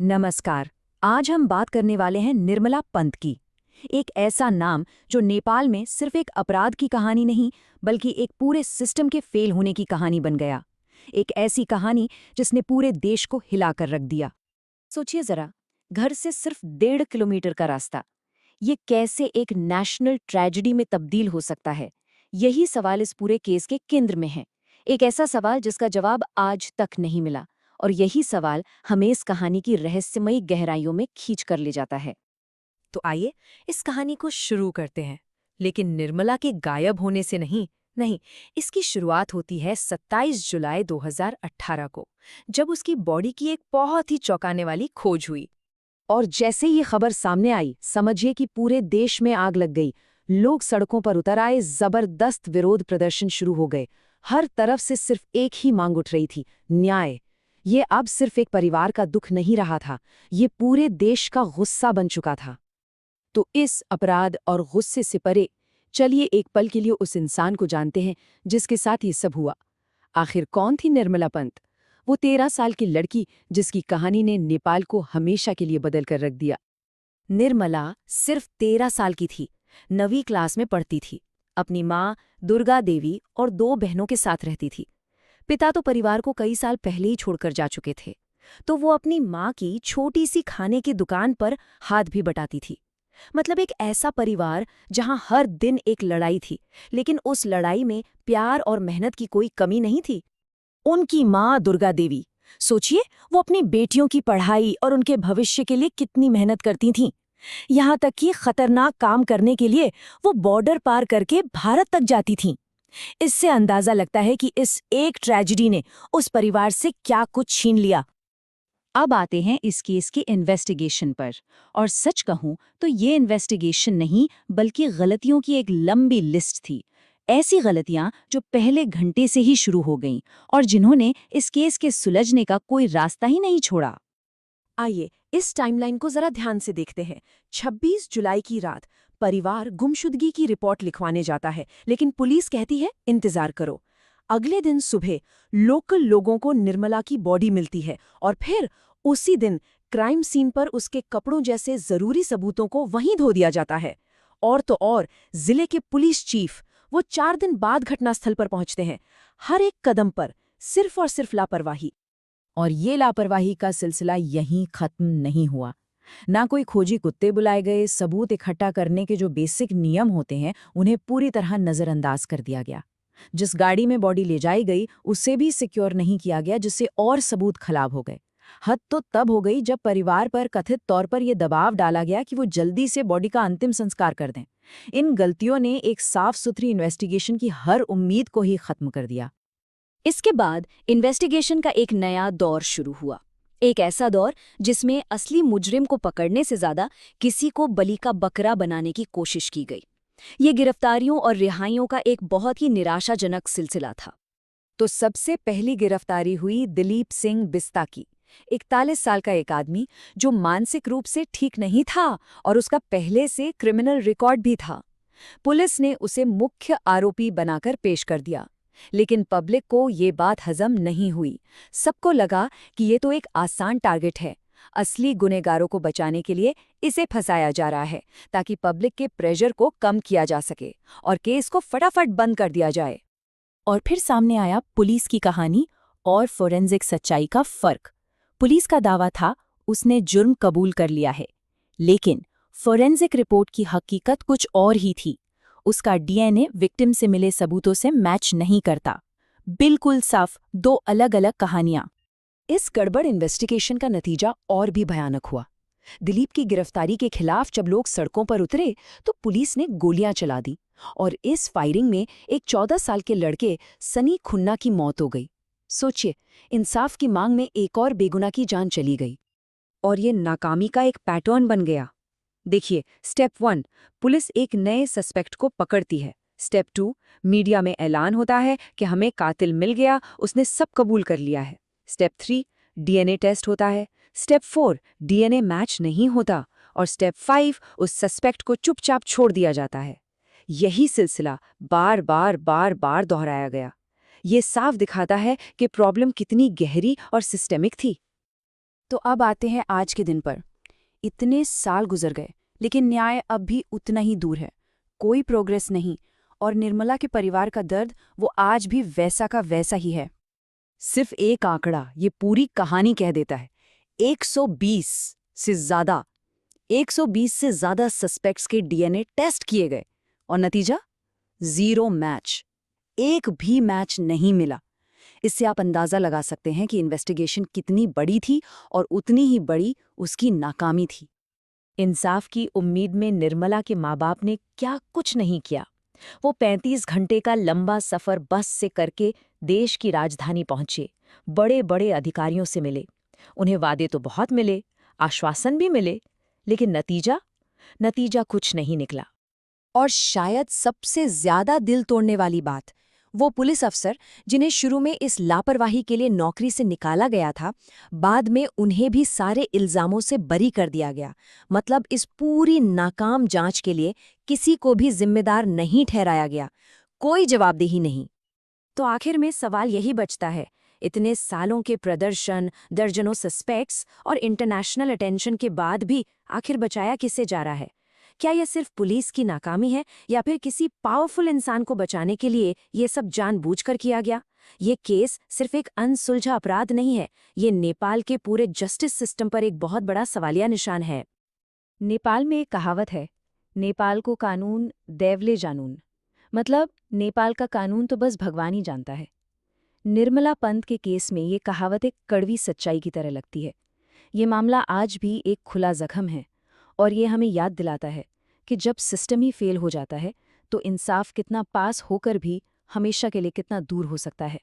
नमस्कार। आज हम बात करने वाले हैं निर्मला पंत की। एक ऐसा नाम जो नेपाल में सिर्फ एक अपराध की कहानी नहीं बल्कि एक पूरे सिस्टम के फेल होने की कहानी बन गया। एक ऐसी कहानी जिसने पूरे देश को हिलाकर रख दिया। सोचिए जरा, घर से सिर्फ 1.5 किलोमीटर का रास्ता, ये कैसे एक नेशनल ट्रेजेडी में तब्दील हो सकता है? यही सवाल इस पूरे केस के केंद्र में है। एक ऐसा सवाल जिसका जवाब आज तक नहीं मिला, और यही सवाल हमें इस कहानी की रहस्यमयी गहराइयों में खींच कर ले जाता है। तो आइए इस कहानी को शुरू करते हैं, लेकिन निर्मला के गायब होने से नहीं। इसकी शुरुआत होती है 27 जुलाई 2018 को, जब उसकी बॉडी की एक बहुत ही चौंकाने वाली खोज हुई। और जैसे ये खबर सामने आई, समझिए कि पूरे देश में आग लग गई। लोग सड़कों पर उतर आए, जबरदस्त विरोध प्रदर्शन शुरू हो गए। हर तरफ से सिर्फ एक ही मांग उठ रही थी, न्याय। ये अब सिर्फ एक परिवार का दुख नहीं रहा था, ये पूरे देश का गुस्सा बन चुका था। तो इस अपराध और गुस्से से परे, चलिए एक पल के लिए उस इंसान को जानते हैं जिसके साथ ये सब हुआ। आखिर कौन थी निर्मला पंत? वो 13 साल की लड़की जिसकी कहानी ने नेपाल को हमेशा के लिए बदल कर रख दिया। निर्मला सिर्फ 13 साल की थी, 9वीं क्लास में पढ़ती थी। अपनी माँ दुर्गा देवी और 2 बहनों के साथ रहती थी। पिता तो परिवार को कई साल पहले ही छोड़कर जा चुके थे, तो वो अपनी माँ की छोटी सी खाने की दुकान पर हाथ भी बटाती थी। मतलब एक ऐसा परिवार जहां हर दिन एक लड़ाई थी, लेकिन उस लड़ाई में प्यार और मेहनत की कोई कमी नहीं थी। उनकी माँ दुर्गा देवी, सोचिए, वो अपनी बेटियों की पढ़ाई और उनके भविष्य के लिए कितनी मेहनत करती थीं। यहाँ तक कि खतरनाक काम करने के लिए वो बॉर्डर पार करके भारत तक जाती थीं। इससे अंदाजा लगता है कि इस एक ट्रेजेडी ने उस परिवार से क्या कुछ छीन लिया। अब आते हैं इस केस की इन्वेस्टिगेशन पर। और सच कहूं तो ये इन्वेस्टिगेशन नहीं बल्कि गलतियों की एक लंबी लिस्ट थी। ऐसी गलतियां जो पहले घंटे से ही शुरू हो गईं और जिन्होंने इस केस के सुलझने का कोई रास्ता ही नहीं छोड़ा। आइए इस टाइमलाइन को जरा ध्यान से देखते हैं। 26 जुलाई की रात परिवार गुमशुदगी की रिपोर्ट लिखवाने जाता है, लेकिन पुलिस कहती है इंतजार करो। अगले दिन सुबह लोकल लोगों को निर्मला की बॉडी मिलती है, और फिर उसी दिन क्राइम सीन पर उसके कपड़ों जैसे जरूरी सबूतों को वहीं धो दिया जाता है। और तो और जिले के पुलिस चीफ वो 4 दिन बाद घटनास्थल पर पहुंचते हैं। हर एक कदम पर सिर्फ और सिर्फ लापरवाही। और ये लापरवाही का सिलसिला यहीं खत्म नहीं हुआ। ना कोई खोजी कुत्ते बुलाए गए, सबूत इकट्ठा करने के जो बेसिक नियम होते हैं उन्हें पूरी तरह नज़रअंदाज कर दिया गया। जिस गाड़ी में बॉडी ले जाई गई उसे भी सिक्योर नहीं किया गया, जिससे और सबूत खराब हो गए। हद तो तब हो गई जब परिवार पर कथित तौर पर यह दबाव डाला गया कि वो जल्दी से बॉडी का अंतिम संस्कार कर दें। इन गलतियों ने एक साफ सुथरी इन्वेस्टिगेशन की हर उम्मीद को ही खत्म कर दिया। इसके बाद इन्वेस्टिगेशन का एक नया दौर शुरू हुआ। एक ऐसा दौर जिसमें असली मुजरिम को पकड़ने से ज्यादा किसी को बलि का बकरा बनाने की कोशिश की गई। ये गिरफ्तारियों और रिहाइयों का एक बहुत ही निराशाजनक सिलसिला था। तो सबसे पहली गिरफ्तारी हुई दिलीप सिंह बिस्ता की। 41 साल का एक आदमी जो मानसिक रूप से ठीक नहीं था और उसका पहले से क्रिमिनल रिकॉर्ड भी था। पुलिस ने उसे मुख्य आरोपी बनाकर पेश कर दिया, लेकिन पब्लिक को ये बात हजम नहीं हुई। सबको लगा कि ये तो एक आसान टारगेट है। असली गुनहगारों को बचाने के लिए इसे फंसाया जा रहा है, ताकि पब्लिक के प्रेशर को कम किया जा सके और केस को फटाफट बंद कर दिया जाए। और फिर सामने आया पुलिस की कहानी और फोरेंसिक सच्चाई का फर्क। पुलिस का दावा था उसने जुर्म कबूल कर लिया है, लेकिन फोरेंसिक रिपोर्ट की हकीकत कुछ और ही थी। उसका डीएनए विक्टिम से मिले सबूतों से मैच नहीं करता। बिल्कुल साफ 2 अलग-अलग कहानियां। इस गड़बड़ इन्वेस्टिगेशन का नतीजा और भी भयानक हुआ। दिलीप की गिरफ्तारी के खिलाफ जब लोग सड़कों पर उतरे तो पुलिस ने गोलियां चला दी, और इस फायरिंग में एक 14 साल के लड़के सनी खुन्ना की मौत हो गई। सोचिए, इंसाफ की मांग में एक और बेगुनाह की जान चली गई। और ये नाकामी का एक पैटर्न बन गया। देखिए, स्टेप 1, पुलिस एक नए सस्पेक्ट को पकड़ती है। स्टेप 2, मीडिया में ऐलान होता है कि हमें कातिल मिल गया, उसने सब कबूल कर लिया है। स्टेप 3, डीएनए टेस्ट होता है। स्टेप 4, डीएनए मैच नहीं होता। और स्टेप 5, उस सस्पेक्ट को चुपचाप छोड़ दिया जाता है। यही सिलसिला बार बार दोहराया गया। ये साफ दिखाता है कि प्रॉब्लम कितनी गहरी और सिस्टेमिक थी। तो अब आते हैं आज के दिन पर। इतने साल गुजर गए, लेकिन न्याय अब भी उतना ही दूर है। कोई प्रोग्रेस नहीं, और निर्मला के परिवार का दर्द वो आज भी वैसा का वैसा ही है। सिर्फ एक आंकड़ा ये पूरी कहानी कह देता है। 120 से ज्यादा 120 से ज्यादा सस्पेक्ट्स के डीएनए टेस्ट किए गए, और नतीजा 0 मैच। एक भी मैच नहीं मिला। इससे आप अंदाजा लगा सकते हैं कि इन्वेस्टिगेशन कितनी बड़ी थी, और उतनी ही बड़ी उसकी नाकामी थी। इंसाफ की उम्मीद में निर्मला के माँ बाप ने क्या कुछ नहीं किया। वो 35 घंटे का लंबा सफर बस से करके देश की राजधानी पहुंचे, बड़े बड़े अधिकारियों से मिले। उन्हें वादे तो बहुत मिले, आश्वासन भी मिले, लेकिन नतीजा कुछ नहीं निकला। और शायद सबसे ज्यादा दिल तोड़ने वाली बात, वो पुलिस अफसर जिन्हें शुरू में इस लापरवाही के लिए नौकरी से निकाला गया था, बाद में उन्हें भी सारे इल्जामों से बरी कर दिया गया। मतलब इस पूरी नाकाम जांच के लिए किसी को भी जिम्मेदार नहीं ठहराया गया, कोई जवाबदेही नहीं। तो आखिर में सवाल यही बचता है, इतने सालों के प्रदर्शन, दर्जनों सस्पेक्ट्स और इंटरनेशनल अटेंशन के बाद भी आखिर बचाया किसे जा रहा है? क्या यह सिर्फ पुलिस की नाकामी है, या फिर किसी पावरफुल इंसान को बचाने के लिए ये सब जानबूझकर किया गया? ये केस सिर्फ एक अनसुलझा अपराध नहीं है, ये नेपाल के पूरे जस्टिस सिस्टम पर एक बहुत बड़ा सवालिया निशान है। नेपाल में एक कहावत है, नेपाल को कानून देवले जानून। मतलब नेपाल का कानून तो बस भगवान ही जानता है। निर्मला पंत के केस में ये कहावत एक कड़वी सच्चाई की तरह लगती है। ये मामला आज भी एक खुला जख्म है, और ये हमें याद दिलाता है कि जब सिस्टम ही फेल हो जाता है तो इंसाफ कितना पास होकर भी हमेशा के लिए कितना दूर हो सकता है।